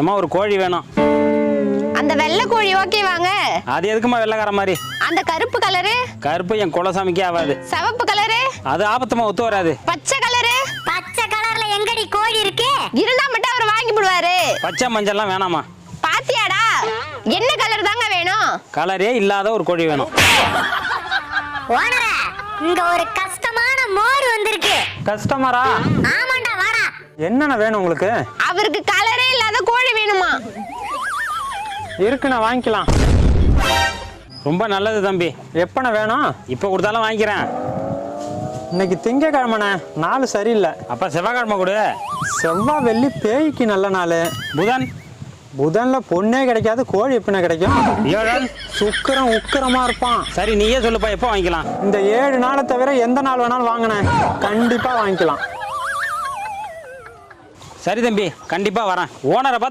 ஏம்மா ஒரு கோழி வேணும். அந்த வெள்ளை கோழி ஓகே வாங்க. அது எதுக்குமா வெள்ளைக்கார மாதிரி? அந்த கருப்பு கலரு? கருப்பு என் குலசாமிக்கே ஆகாது. சிவப்பு கலரு? அது ஆபத்துமா ஒத்து வராது. பச்சை கலரு? பச்சை கலர்ல எங்கடி கோழி இருக்கு? இருந்தா மட்டும் அவர் வாங்கி போடுவாரு. பச்சை மஞ்சள்லாம் வேணாமா? பாத்தியாடா, என்ன கலர் தாங்க வேணும்? கலரே இல்லாத ஒரு கோழி வேணும். ஓனரே, இங்க ஒரு கஷ்டமான மோர் வந்திருக்கு. கஸ்டமரா? ஆமாண்டா, வாடா. என்னென்ன வேணும் உங்களுக்கு? அவருக்கு கலரே இல்லாத கோழி வேணுமா? இருக்குண்ணா, வாங்கிக்கலாம். ரொம்ப நல்லது தம்பி. எப்பண்ண வேணும்? இப்போ கொடுத்தாலும் வாங்கிக்கிறேன். இன்னைக்கு திங்கக்கிழமைண்ணே, நாள் சரியில்லை. அப்போ செவ்வாய்க்கிழமை கொடு. செவ்வாய் வெள்ளி பேய்க்கு நல்ல நாள். புதன்? புதன்ல பொண்ணே கிடைக்காது, கோழி எப்படிண்ணே கிடைக்கும்? வியாழன்? சுக்கிரம் உக்கிரமா இருப்பான். சரி நீயே சொல்லுப்பா, எப்போ வாங்கிக்கலாம்? இந்த 7 நாளை தவிர எந்த நாள் வேணாலும் வாங்கினேன், கண்டிப்பா வாங்கிக்கலாம். சரி தம்பி, கண்டிப்பா வரேன். ஓனரை பார்த்து